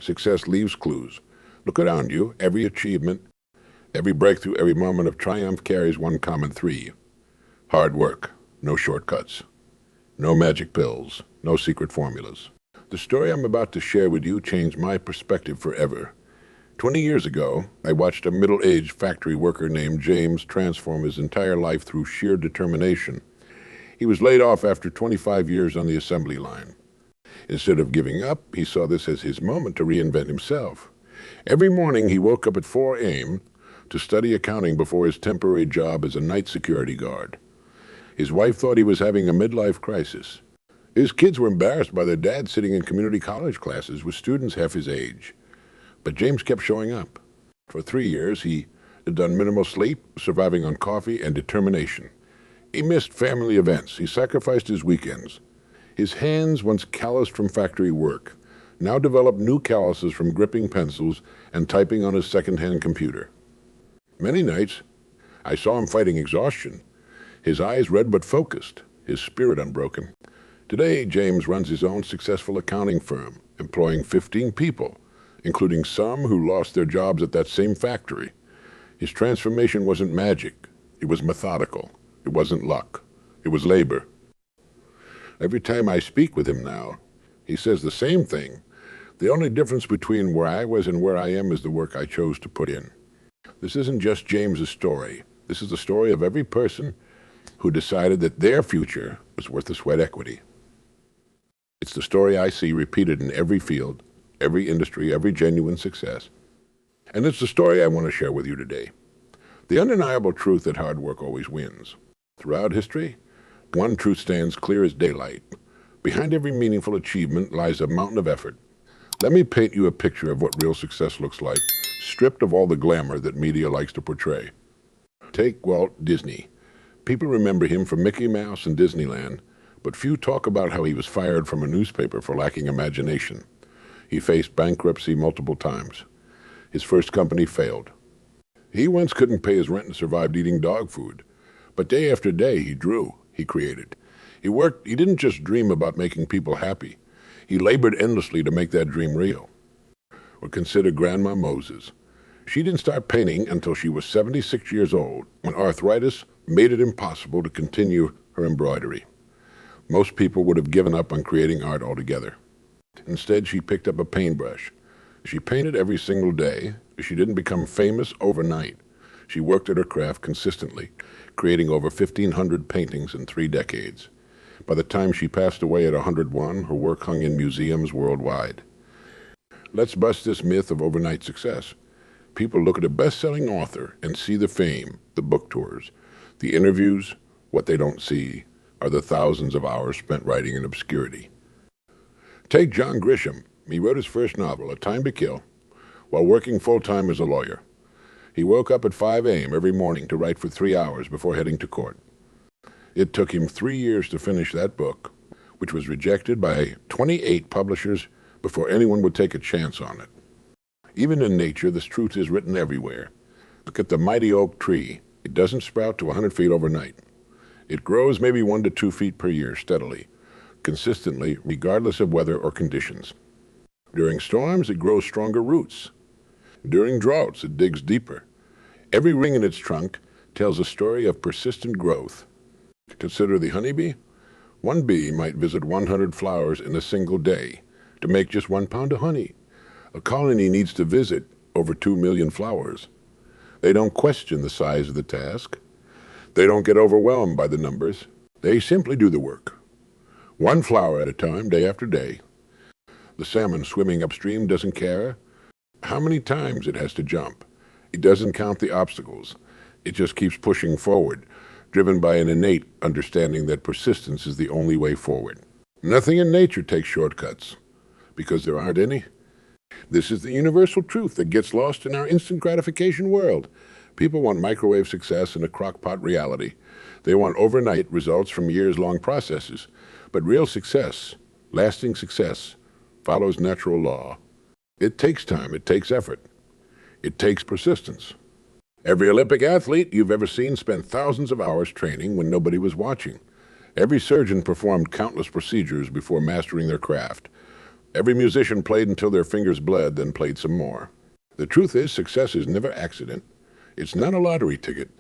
Success leaves clues. Look around you. Every achievement, every breakthrough, every moment of triumph carries one common theme. Hard work, no shortcuts, no magic pills, no secret formulas. The story I'm about to share with you changed my perspective forever. 20 years ago, I watched a middle-aged factory worker named James transform his entire life through sheer determination. He was laid off after 25 years on the assembly line. Instead of giving up, he saw this as his moment to reinvent himself. Every morning, he woke up at 4 a.m. to study accounting before his temporary job as a night security guard. His wife thought he was having a midlife crisis. His kids were embarrassed by their dad sitting in community college classes with students half his age. But James kept showing up. For 3 years, he had done minimal sleep, surviving on coffee and determination. He missed family events. He sacrificed his weekends. His hands, once calloused from factory work, now developed new calluses from gripping pencils and typing on his second-hand computer. Many nights, I saw him fighting exhaustion. His eyes red but focused, his spirit unbroken. Today, James runs his own successful accounting firm, employing 15 people, including some who lost their jobs at that same factory. His transformation wasn't magic. It was methodical. It wasn't luck. It was labor. Every time I speak with him now, he says the same thing. The only difference between where I was and where I am is the work I chose to put in. This isn't just James's story. This is the story of every person who decided that their future was worth the sweat equity. It's the story I see repeated in every field, every industry, every genuine success. And it's the story I want to share with you today. The undeniable truth that hard work always wins. Throughout history, one truth stands clear as daylight. Behind every meaningful achievement lies a mountain of effort. Let me paint you a picture of what real success looks like, stripped of all the glamour that media likes to portray. Take Walt Disney. People remember him from Mickey Mouse and Disneyland, but few talk about how he was fired from a newspaper for lacking imagination. He faced bankruptcy multiple times. His first company failed. He once couldn't pay his rent and survived eating dog food. But day after day, he drew, he created. He didn't just dream about making people happy. He labored endlessly to make that dream real. Or consider Grandma Moses. She didn't start painting until she was 76 years old, when arthritis made it impossible to continue her embroidery. Most people would have given up on creating art altogether. Instead, she picked up a paintbrush. She painted every single day. She didn't become famous overnight. She worked at her craft consistently, creating over 1,500 paintings in 3 decades. By the time she passed away at 101, her work hung in museums worldwide. Let's bust this myth of overnight success. People look at a best-selling author and see the fame, the book tours, the interviews. What they don't see are the thousands of hours spent writing in obscurity. Take John Grisham. He wrote his first novel, A Time to Kill, while working full-time as a lawyer. He woke up at 5 a.m. every morning to write for 3 hours before heading to court. It took him 3 years to finish that book, which was rejected by 28 publishers before anyone would take a chance on it. Even in nature, this truth is written everywhere. Look at the mighty oak tree. It doesn't sprout to 100 feet overnight. It grows maybe 1 to 2 feet per year steadily, consistently, regardless of weather or conditions. During storms, it grows stronger roots. During droughts, it digs deeper. Every ring in its trunk tells a story of persistent growth. Consider the honeybee. One bee might visit 100 flowers in a single day to make just 1 pound of honey. A colony needs to visit over 2 million flowers. They don't question the size of the task. They don't get overwhelmed by the numbers. They simply do the work. 1 flower at a time, day after day. The salmon swimming upstream doesn't care how many times it has to jump. It doesn't count the obstacles. It just keeps pushing forward, driven by an innate understanding that persistence is the only way forward. Nothing in nature takes shortcuts, because there aren't any. This is the universal truth that gets lost in our instant gratification world. People want microwave success and a crock-pot reality. They want overnight results from years-long processes. But real success, lasting success, follows natural law. It takes time, it takes effort, it takes persistence. Every Olympic athlete you've ever seen spent thousands of hours training when nobody was watching. Every surgeon performed countless procedures before mastering their craft. Every musician played until their fingers bled, then played some more. The truth is, success is never accident. It's not a lottery ticket.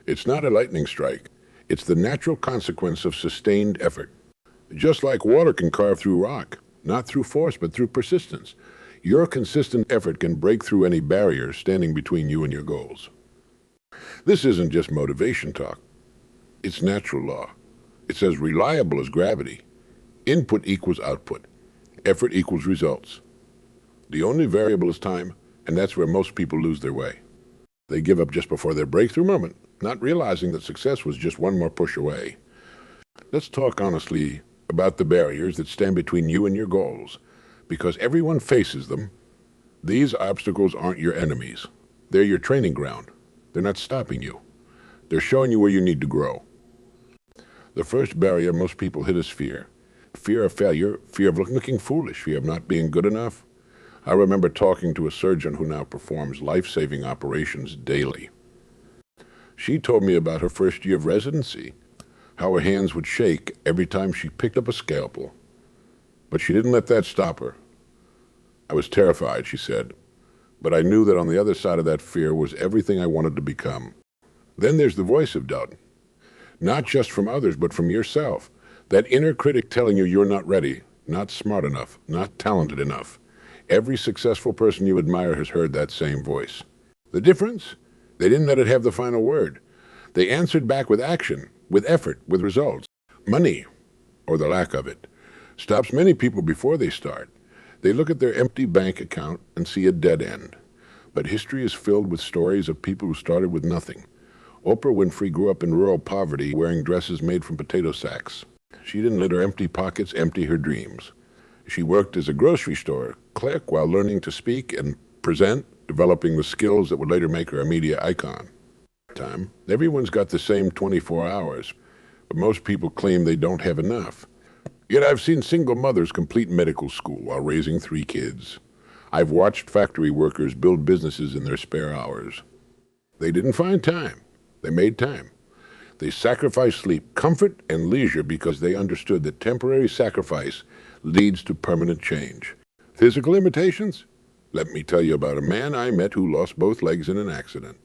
It's not a lightning strike. It's the natural consequence of sustained effort. Just like water can carve through rock, not through force, but through persistence. Your consistent effort can break through any barriers standing between you and your goals. This isn't just motivation talk. It's natural law. It's as reliable as gravity. Input equals output. Effort equals results. The only variable is time, and that's where most people lose their way. They give up just before their breakthrough moment, not realizing that success was just one more push away. Let's talk honestly about the barriers that stand between you and your goals, because everyone faces them. These obstacles aren't your enemies. They're your training ground. They're not stopping you. They're showing you where you need to grow. The first barrier most people hit is fear. Fear of failure, fear of looking foolish, fear of not being good enough. I remember talking to a surgeon who now performs life-saving operations daily. She told me about her first year of residency, how her hands would shake every time she picked up a scalpel. But she didn't let that stop her. I was terrified, she said, but I knew that on the other side of that fear was everything I wanted to become. Then there's the voice of doubt, not just from others, but from yourself. That inner critic telling you you're not ready, not smart enough, not talented enough. Every successful person you admire has heard that same voice. The difference? They didn't let it have the final word. They answered back with action, with effort, with results. Money, or the lack of it, stops many people before they start. They look at their empty bank account and see a dead end. But history is filled with stories of people who started with nothing. Oprah Winfrey grew up in rural poverty wearing dresses made from potato sacks. She didn't let her empty pockets empty her dreams. She worked as a grocery store clerk while learning to speak and present, developing the skills that would later make her a media icon. Everyone's got the same 24 hours, but most people claim they don't have enough. Yet I've seen single mothers complete medical school while raising 3 kids. I've watched factory workers build businesses in their spare hours. They didn't find time. They made time. They sacrificed sleep, comfort, and leisure because they understood that temporary sacrifice leads to permanent change. Physical limitations? Let me tell you about a man I met who lost both legs in an accident.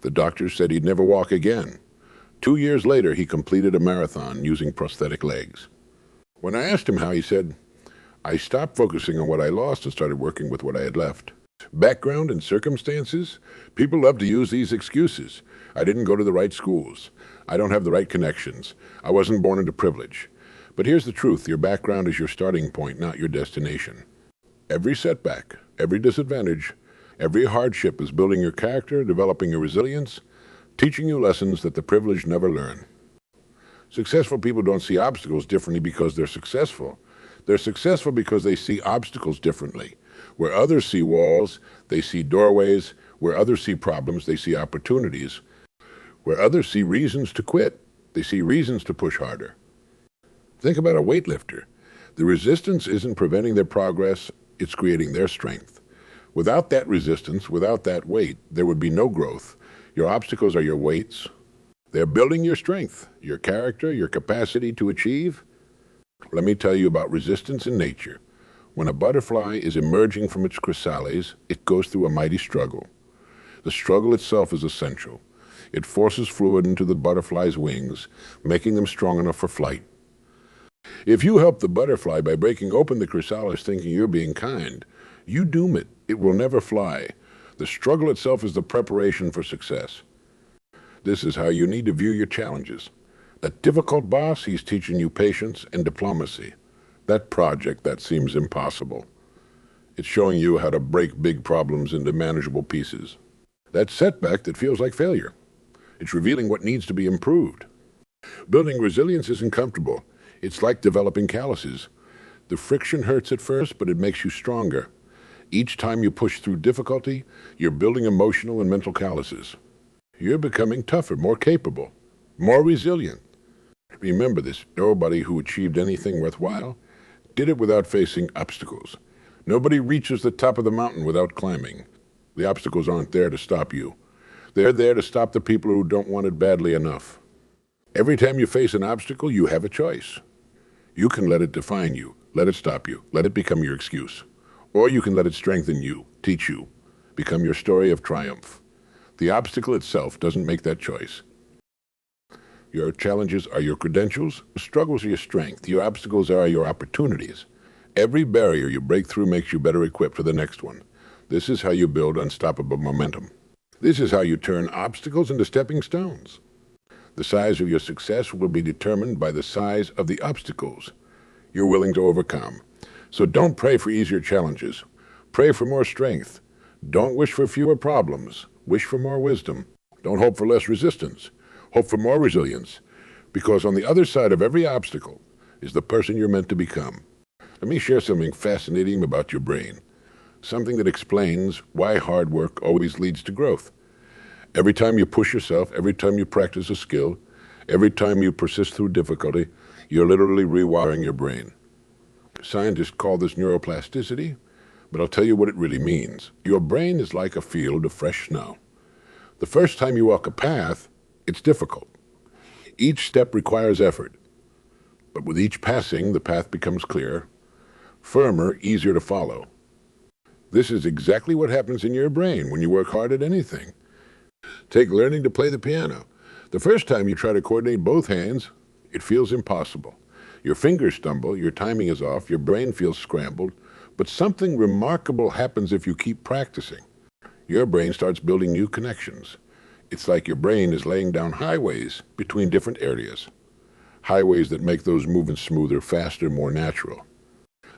The doctors said he'd never walk again. 2 years later, he completed a marathon using prosthetic legs. When I asked him how, he said, "I stopped focusing on what I lost and started working with what I had left." Background and circumstances? People love to use these excuses. I didn't go to the right schools. I don't have the right connections. I wasn't born into privilege. But here's the truth. Your background is your starting point, not your destination. Every setback, every disadvantage, every hardship is building your character, developing your resilience, teaching you lessons that the privileged never learn. Successful people don't see obstacles differently because they're successful. They're successful because they see obstacles differently. Where others see walls, they see doorways. Where others see problems, they see opportunities. Where others see reasons to quit, they see reasons to push harder. Think about a weightlifter. The resistance isn't preventing their progress, it's creating their strength. Without that resistance, without that weight, there would be no growth. Your obstacles are your weights. They're building your strength, your character, your capacity to achieve. Let me tell you about resistance in nature. When a butterfly is emerging from its chrysalis, it goes through a mighty struggle. The struggle itself is essential. It forces fluid into the butterfly's wings, making them strong enough for flight. If you help the butterfly by breaking open the chrysalis thinking you're being kind, you doom it. It will never fly. The struggle itself is the preparation for success. This is how you need to view your challenges. That difficult boss, he's teaching you patience and diplomacy. That project that seems impossible, it's showing you how to break big problems into manageable pieces. That setback that feels like failure, it's revealing what needs to be improved. Building resilience isn't comfortable. It's like developing calluses. The friction hurts at first, but it makes you stronger. Each time you push through difficulty, you're building emotional and mental calluses. You're becoming tougher, more capable, more resilient. Remember this, nobody who achieved anything worthwhile did it without facing obstacles. Nobody reaches the top of the mountain without climbing. The obstacles aren't there to stop you. They're there to stop the people who don't want it badly enough. Every time you face an obstacle, you have a choice. You can let it define you. Let it stop you. Let it become your excuse. Or you can let it strengthen you, teach you, become your story of triumph. The obstacle itself doesn't make that choice. Your challenges are your credentials. Struggles are your strength. Your obstacles are your opportunities. Every barrier you break through makes you better equipped for the next one. This is how you build unstoppable momentum. This is how you turn obstacles into stepping stones. The size of your success will be determined by the size of the obstacles you're willing to overcome. So don't pray for easier challenges. Pray for more strength. Don't wish for fewer problems. Wish for more wisdom. Don't hope for less resistance. Hope for more resilience. Because on the other side of every obstacle is the person you're meant to become. Let me share something fascinating about your brain. Something that explains why hard work always leads to growth. Every time you push yourself, every time you practice a skill, every time you persist through difficulty, you're literally rewiring your brain. Scientists call this neuroplasticity, but I'll tell you what it really means. Your brain is like a field of fresh snow. The first time you walk a path, it's difficult. Each step requires effort. But with each passing, the path becomes clearer, firmer, easier to follow. This is exactly what happens in your brain when you work hard at anything. Take learning to play the piano. The first time you try to coordinate both hands, it feels impossible. Your fingers stumble, your timing is off, your brain feels scrambled, but something remarkable happens if you keep practicing. Your brain starts building new connections. It's like your brain is laying down highways between different areas. Highways that make those movements smoother, faster, more natural.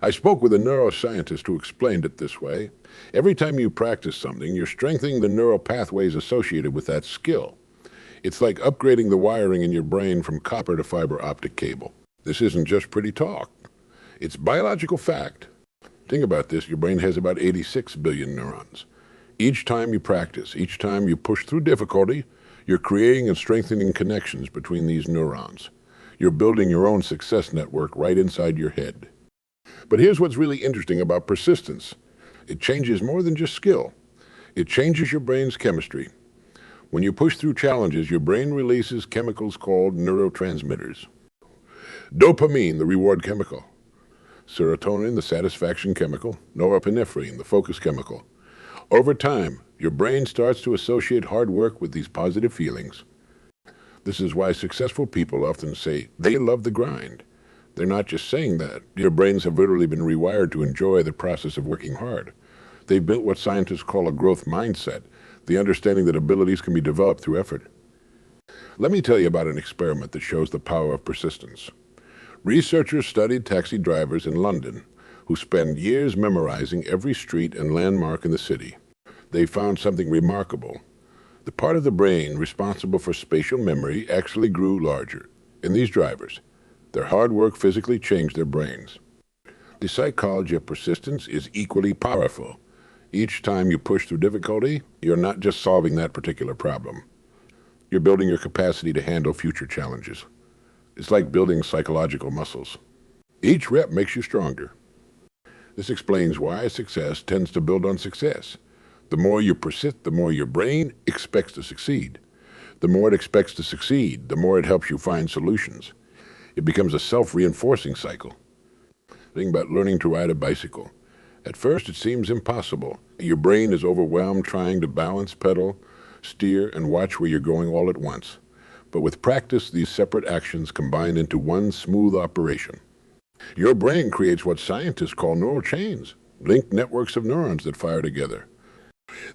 I spoke with a neuroscientist who explained it this way. Every time you practice something, you're strengthening the neural pathways associated with that skill. It's like upgrading the wiring in your brain from copper to fiber optic cable. This isn't just pretty talk. It's biological fact. Think about this. Your brain has about 86 billion neurons. Each time you practice, each time you push through difficulty, you're creating and strengthening connections between these neurons. You're building your own success network right inside your head. But here's what's really interesting about persistence. It changes more than just skill. It changes your brain's chemistry. When you push through challenges, your brain releases chemicals called neurotransmitters. Dopamine, the reward chemical. Serotonin, the satisfaction chemical. Norepinephrine, the focus chemical. Over time, your brain starts to associate hard work with these positive feelings. This is why successful people often say they love the grind. They're not just saying that. Your brains have literally been rewired to enjoy the process of working hard. They've built what scientists call a growth mindset, the understanding that abilities can be developed through effort. Let me tell you about an experiment that shows the power of persistence. Researchers studied taxi drivers in London who spend years memorizing every street and landmark in the city. They found something remarkable. The part of the brain responsible for spatial memory actually grew larger. In these drivers, their hard work physically changed their brains. The psychology of persistence is equally powerful. Each time you push through difficulty, you're not just solving that particular problem. You're building your capacity to handle future challenges. It's like building psychological muscles. Each rep makes you stronger. This explains why success tends to build on success. The more you persist, the more your brain expects to succeed. The more it expects to succeed, the more it helps you find solutions. It becomes a self-reinforcing cycle. Think about learning to ride a bicycle. At first, it seems impossible. Your brain is overwhelmed trying to balance, pedal, steer, and watch where you're going all at once. But with practice, these separate actions combine into one smooth operation. Your brain creates what scientists call neural chains, linked networks of neurons that fire together.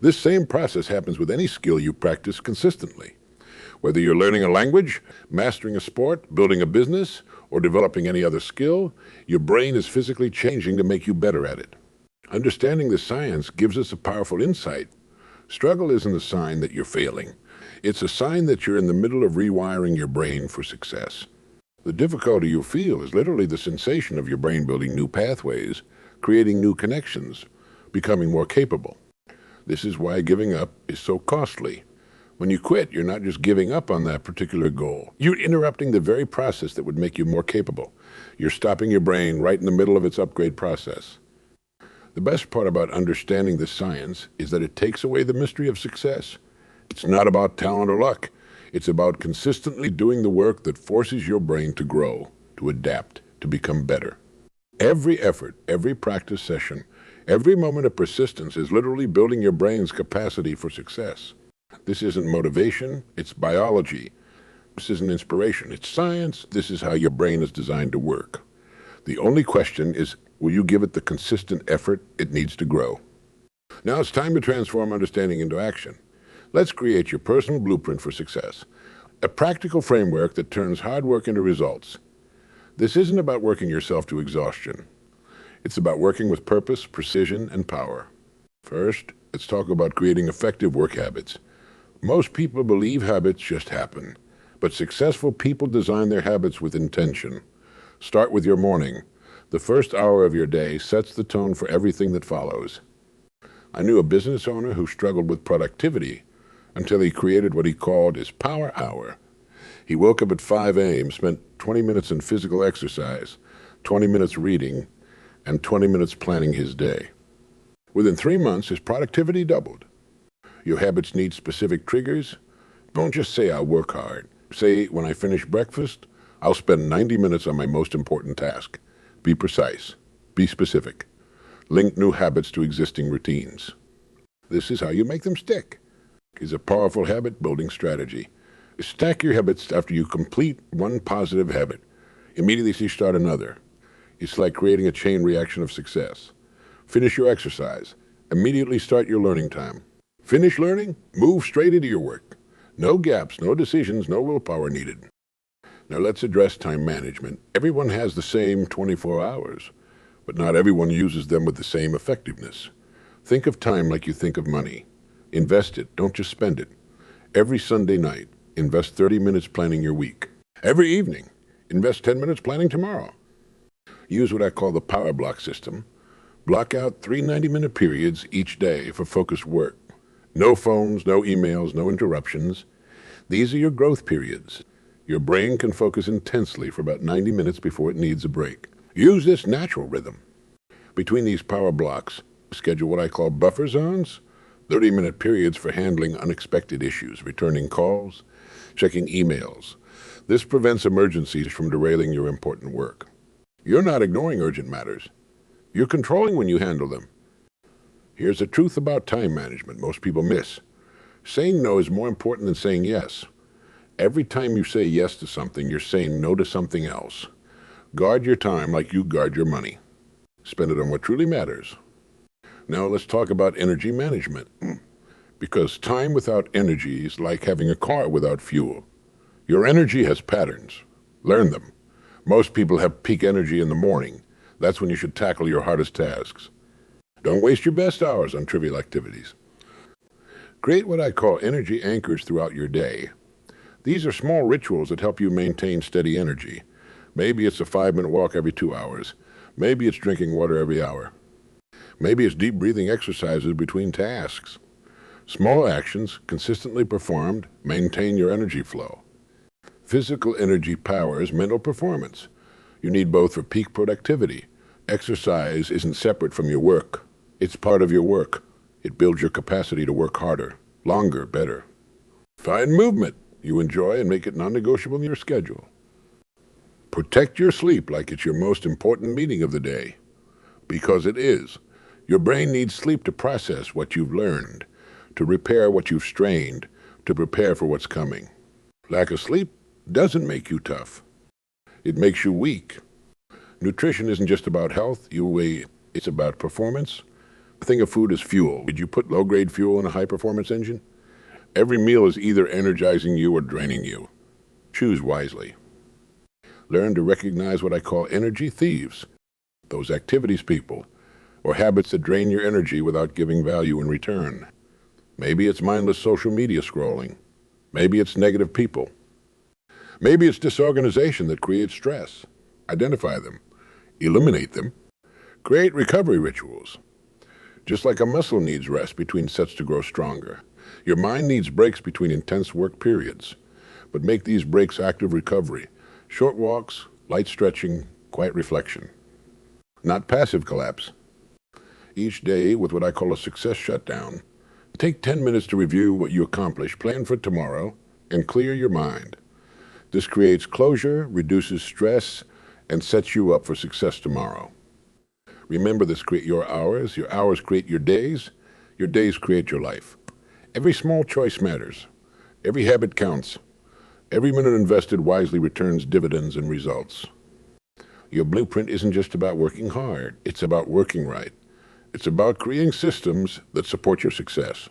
This same process happens with any skill you practice consistently. Whether you're learning a language, mastering a sport, building a business, or developing any other skill, your brain is physically changing to make you better at it. Understanding the science gives us a powerful insight. Struggle isn't a sign that you're failing. It's a sign that you're in the middle of rewiring your brain for success. The difficulty you feel is literally the sensation of your brain building new pathways, creating new connections, becoming more capable. This is why giving up is so costly. When you quit, you're not just giving up on that particular goal. You're interrupting the very process that would make you more capable. You're stopping your brain right in the middle of its upgrade process. The best part about understanding the science is that it takes away the mystery of success. It's not about talent or luck. It's about consistently doing the work that forces your brain to grow, to adapt, to become better. Every effort, every practice session, every moment of persistence is literally building your brain's capacity for success. This isn't motivation, it's biology. This isn't inspiration, it's science. This is how your brain is designed to work. The only question is, will you give it the consistent effort it needs to grow? Now it's time to transform understanding into action. Let's create your personal blueprint for success, a practical framework that turns hard work into results. This isn't about working yourself to exhaustion. It's about working with purpose, precision, and power. First, let's talk about creating effective work habits. Most people believe habits just happen, but successful people design their habits with intention. Start with your morning. The first hour of your day sets the tone for everything that follows. I knew a business owner who struggled with productivity until he created what he called his power hour. He woke up at 5 a.m., spent 20 minutes in physical exercise, 20 minutes reading, and 20 minutes planning his day. Within 3 months, his productivity doubled. Your habits need specific triggers. Don't just say, I'll work hard. Say, when I finish breakfast, I'll spend 90 minutes on my most important task. Be precise. Be specific. Link new habits to existing routines. This is how you make them stick. It's a powerful habit-building strategy. Stack your habits after you complete one positive habit. Immediately start another. It's like creating a chain reaction of success. Finish your exercise. Immediately start your learning time. Finish learning, move straight into your work. No gaps, no decisions, no willpower needed. Now let's address time management. Everyone has the same 24 hours, but not everyone uses them with the same effectiveness. Think of time like you think of money. Invest it, don't just spend it. Every Sunday night, invest 30 minutes planning your week. Every evening, invest 10 minutes planning tomorrow. Use what I call the power block system. Block out 3 90-minute periods each day for focused work. No phones, no emails, no interruptions. These are your growth periods. Your brain can focus intensely for about 90 minutes before it needs a break. Use this natural rhythm. Between these power blocks, schedule what I call buffer zones, 30-minute periods for handling unexpected issues, returning calls, checking emails. This prevents emergencies from derailing your important work. You're not ignoring urgent matters. You're controlling when you handle them. Here's the truth about time management most people miss. Saying no is more important than saying yes. Every time you say yes to something, you're saying no to something else. Guard your time like you guard your money. Spend it on what truly matters. Now let's talk about energy management. Because time without energy is like having a car without fuel. Your energy has patterns. Learn them. Most people have peak energy in the morning. That's when you should tackle your hardest tasks. Don't waste your best hours on trivial activities. Create what I call energy anchors throughout your day. These are small rituals that help you maintain steady energy. Maybe it's a 5-minute walk every 2 hours. Maybe it's drinking water every hour. Maybe it's deep breathing exercises between tasks. Small actions, consistently performed, maintain your energy flow. Physical energy powers mental performance. You need both for peak productivity. Exercise isn't separate from your work. It's part of your work. It builds your capacity to work harder, longer, better. Find movement you enjoy and make it non-negotiable in your schedule. Protect your sleep like it's your most important meeting of the day. Because it is. Your brain needs sleep to process what you've learned, to repair what you've strained, to prepare for what's coming. Lack of sleep doesn't make you tough. It makes you weak. Nutrition isn't just about health, it's about performance. Think of food as fuel. Did you put low-grade fuel in a high-performance engine? Every meal is either energizing you or draining you. Choose wisely. Learn to recognize what I call energy thieves, those activities people, or habits that drain your energy without giving value in return. Maybe it's mindless social media scrolling. Maybe it's negative people. Maybe it's disorganization that creates stress. Identify them. Eliminate them. Create recovery rituals. Just like a muscle needs rest between sets to grow stronger, your mind needs breaks between intense work periods. But make these breaks active recovery. Short walks, light stretching, quiet reflection. Not passive collapse. Each day with what I call a success shutdown. Take 10 minutes to review what you accomplished, plan for tomorrow, and clear your mind. This creates closure, reduces stress, and sets you up for success tomorrow. Remember this: create your hours create your days create your life. Every small choice matters. Every habit counts. Every minute invested wisely returns dividends and results. Your blueprint isn't just about working hard. It's about working right. It's about creating systems that support your success.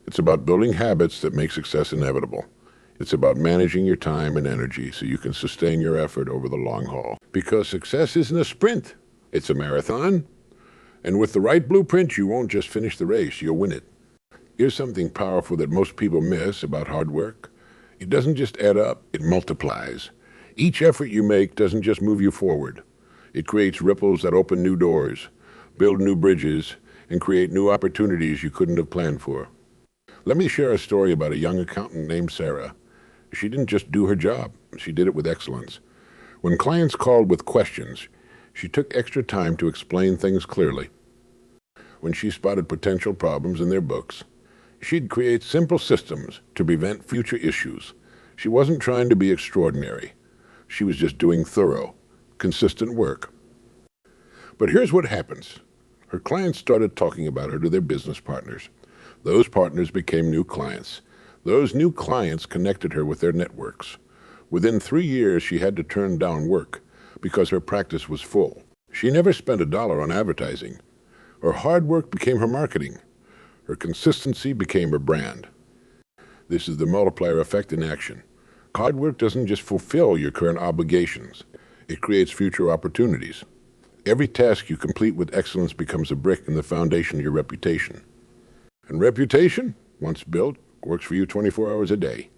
It's about building habits that make success inevitable. It's about managing your time and energy so you can sustain your effort over the long haul. Because success isn't a sprint, it's a marathon. And with the right blueprint, you won't just finish the race, you'll win it. Here's something powerful that most people miss about hard work. It doesn't just add up, it multiplies. Each effort you make doesn't just move you forward. It creates ripples that open new doors, build new bridges, and create new opportunities you couldn't have planned for. Let me share a story about a young accountant named Sarah. She didn't just do her job, she did it with excellence. When clients called with questions, she took extra time to explain things clearly. When she spotted potential problems in their books, she'd create simple systems to prevent future issues. She wasn't trying to be extraordinary. She was just doing thorough, consistent work. But here's what happens. Her clients started talking about her to their business partners. Those partners became new clients. Those new clients connected her with their networks. Within 3 years, she had to turn down work because her practice was full. She never spent $1 on advertising. Her hard work became her marketing. Her consistency became her brand. This is the multiplier effect in action. Hard work doesn't just fulfill your current obligations. It creates future opportunities. Every task you complete with excellence becomes a brick in the foundation of your reputation. And reputation, once built, works for you 24 hours a day.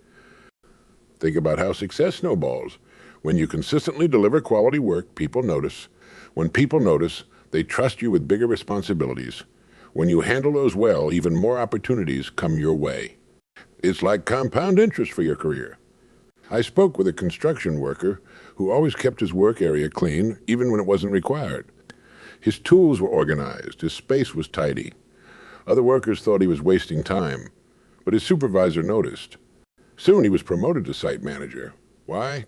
Think about how success snowballs. When you consistently deliver quality work, people notice. When people notice, they trust you with bigger responsibilities. When you handle those well, even more opportunities come your way. It's like compound interest for your career. I spoke with a construction worker who always kept his work area clean, even when it wasn't required. His tools were organized, his space was tidy. Other workers thought he was wasting time, but his supervisor noticed. Soon he was promoted to site manager. Why?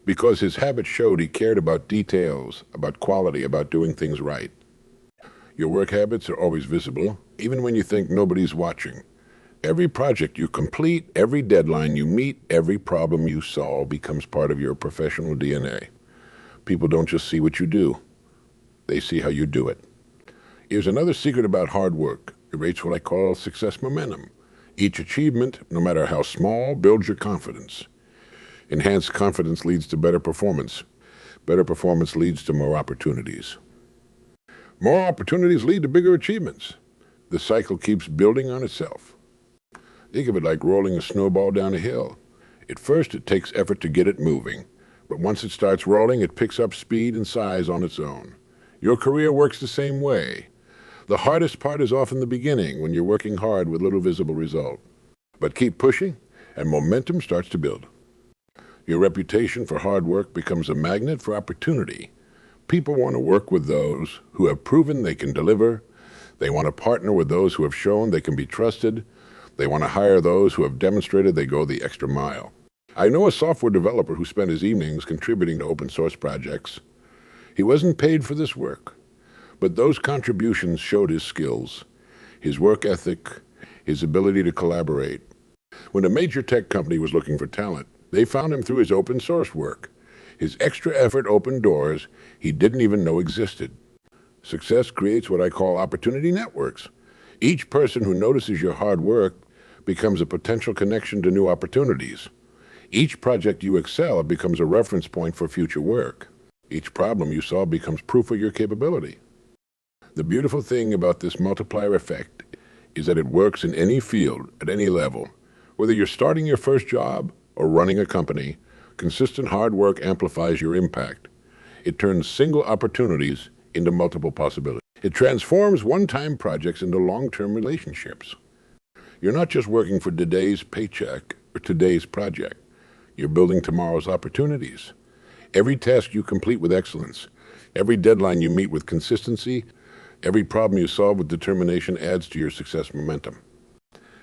Because his habits showed he cared about details, about quality, about doing things right. Your work habits are always visible, even when you think nobody's watching. Every project you complete, every deadline you meet, every problem you solve becomes part of your professional DNA. People don't just see what you do, they see how you do it. Here's another secret about hard work. It creates what I call success momentum. Each achievement, no matter how small, builds your confidence. Enhanced confidence leads to better performance. Better performance leads to more opportunities. More opportunities lead to bigger achievements. The cycle keeps building on itself. Think of it like rolling a snowball down a hill. At first, it takes effort to get it moving, but once it starts rolling, it picks up speed and size on its own. Your career works the same way. The hardest part is often the beginning, when you're working hard with little visible result. But keep pushing, and momentum starts to build. Your reputation for hard work becomes a magnet for opportunity. People want to work with those who have proven they can deliver. They want to partner with those who have shown they can be trusted. They want to hire those who have demonstrated they go the extra mile. I know a software developer who spent his evenings contributing to open source projects. He wasn't paid for this work, but those contributions showed his skills, his work ethic, his ability to collaborate. When a major tech company was looking for talent, they found him through his open source work. His extra effort opened doors he didn't even know existed. Success creates what I call opportunity networks. Each person who notices your hard work becomes a potential connection to new opportunities. Each project you excel becomes a reference point for future work. Each problem you solve becomes proof of your capability. The beautiful thing about this multiplier effect is that it works in any field, at any level. Whether you're starting your first job or running a company, consistent hard work amplifies your impact. It turns single opportunities into multiple possibilities. It transforms one-time projects into long-term relationships. You're not just working for today's paycheck or today's project. You're building tomorrow's opportunities. Every task you complete with excellence, every deadline you meet with consistency, every problem you solve with determination adds to your success momentum.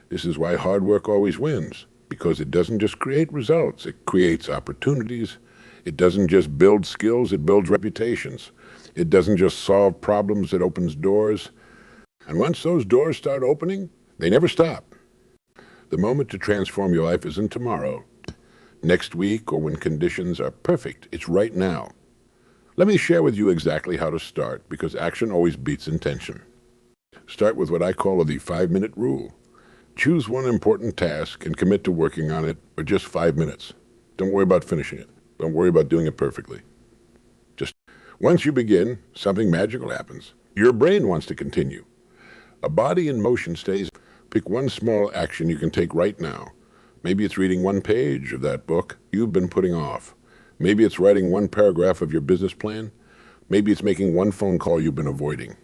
This is why hard work always wins, because it doesn't just create results, it creates opportunities. It doesn't just build skills, it builds reputations. It doesn't just solve problems, it opens doors. And once those doors start opening, they never stop. The moment to transform your life isn't tomorrow, next week, or when conditions are perfect. It's right now. Let me share with you exactly how to start, because action always beats intention. Start with what I call the 5-minute rule. Choose one important task and commit to working on it for just 5 minutes. Don't worry about finishing it. Don't worry about doing it perfectly. Just once you begin, something magical happens. Your brain wants to continue. A body in motion stays. Pick one small action you can take right now. Maybe it's reading one page of that book you've been putting off. Maybe it's writing one paragraph of your business plan. Maybe it's making one phone call you've been avoiding.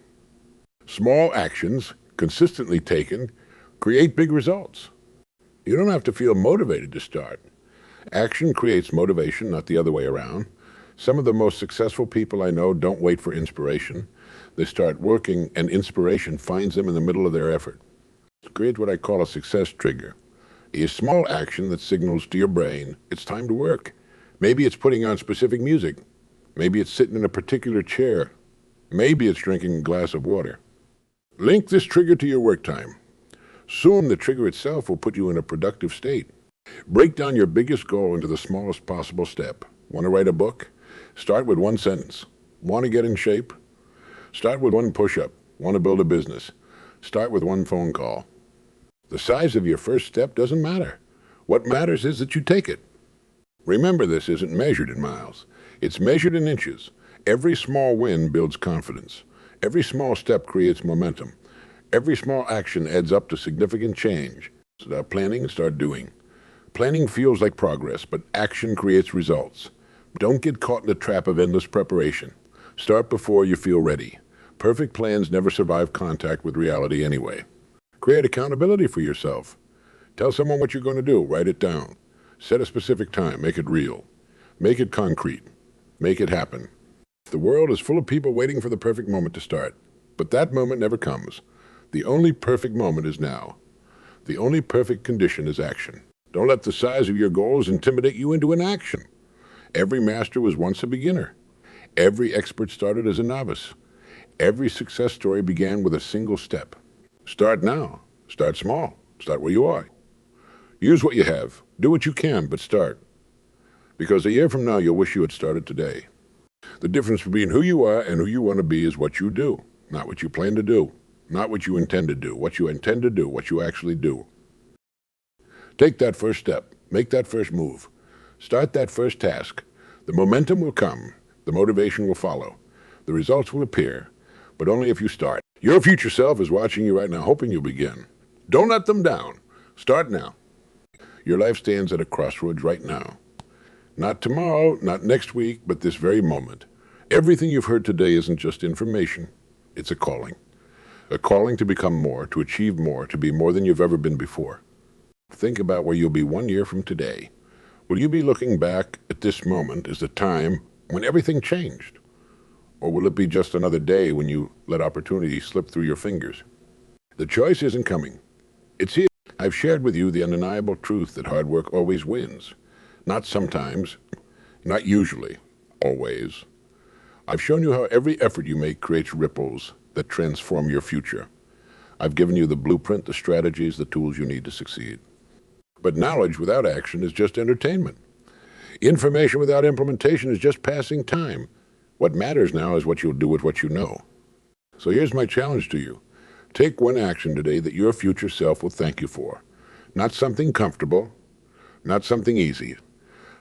Small actions, consistently taken, create big results. You don't have to feel motivated to start. Action creates motivation, not the other way around. Some of the most successful people I know don't wait for inspiration. They start working, and inspiration finds them in the middle of their effort. Create what I call a success trigger. A small action that signals to your brain it's time to work. Maybe it's putting on specific music. Maybe it's sitting in a particular chair. Maybe it's drinking a glass of water. Link this trigger to your work time. Soon the trigger itself will put you in a productive state. Break down your biggest goal into the smallest possible step. Want to write a book? Start with one sentence. Want to get in shape? Start with one push-up. Want to build a business? Start with one phone call. The size of your first step doesn't matter. What matters is that you take it. Remember, this isn't measured in miles. It's measured in inches. Every small win builds confidence. Every small step creates momentum. Every small action adds up to significant change. Start planning and start doing. Planning feels like progress, but action creates results. Don't get caught in the trap of endless preparation. Start before you feel ready. Perfect plans never survive contact with reality anyway. Create accountability for yourself. Tell someone what you're going to do. Write it down. Set a specific time. Make it real. Make it concrete. Make it happen. The world is full of people waiting for the perfect moment to start. But that moment never comes. The only perfect moment is now. The only perfect condition is action. Don't let the size of your goals intimidate you into inaction. Every master was once a beginner. Every expert started as a novice. Every success story began with a single step. Start now. Start small. Start where you are. Use what you have. Do what you can, but start. Because a year from now, you'll wish you had started today. The difference between who you are and who you want to be is what you do, not what you plan to do, not what you intend to do, what you intend to do, what you actually do. Take that first step. Make that first move. Start that first task. The momentum will come. The motivation will follow. The results will appear, but only if you start. Your future self is watching you right now, hoping you'll begin. Don't let them down. Start now. Your life stands at a crossroads right now. Not tomorrow, not next week, but this very moment. Everything you've heard today isn't just information. It's a calling. A calling to become more, to achieve more, to be more than you've ever been before. Think about where you'll be 1 year from today. Will you be looking back at this moment as the time when everything changed? Or will it be just another day when you let opportunity slip through your fingers? The choice isn't coming. It's here. I've shared with you the undeniable truth that hard work always wins. Not sometimes, not usually, always. I've shown you how every effort you make creates ripples that transform your future. I've given you the blueprint, the strategies, the tools you need to succeed. But knowledge without action is just entertainment. Information without implementation is just passing time. What matters now is what you'll do with what you know. So here's my challenge to you. Take one action today that your future self will thank you for. Not something comfortable, not something easy,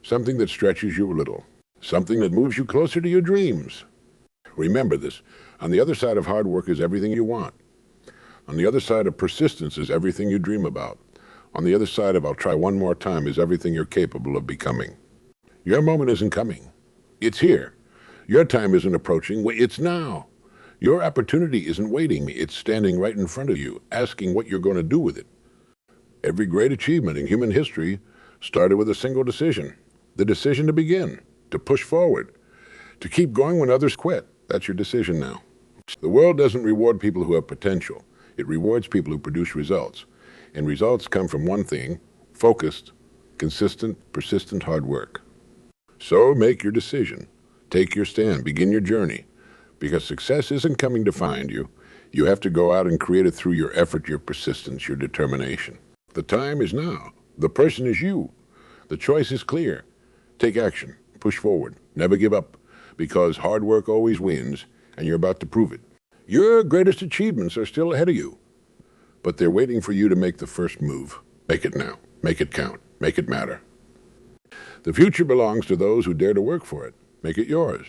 something that stretches you a little, something that moves you closer to your dreams. Remember this, on the other side of hard work is everything you want. On the other side of persistence is everything you dream about. On the other side of I'll try one more time is everything you're capable of becoming. Your moment isn't coming. It's here. Your time isn't approaching. It's now. Your opportunity isn't waiting. It's standing right in front of you, asking what you're going to do with it. Every great achievement in human history started with a single decision. The decision to begin, to push forward, to keep going when others quit. That's your decision now. The world doesn't reward people who have potential. It rewards people who produce results. And results come from one thing: focused, consistent, persistent hard work. So make your decision. Take your stand. Begin your journey. Because success isn't coming to find you. You have to go out and create it through your effort, your persistence, your determination. The time is now. The person is you. The choice is clear. Take action. Push forward. Never give up. Because hard work always wins, and you're about to prove it. Your greatest achievements are still ahead of you. But they're waiting for you to make the first move. Make it now. Make it count. Make it matter. The future belongs to those who dare to work for it. Make it yours.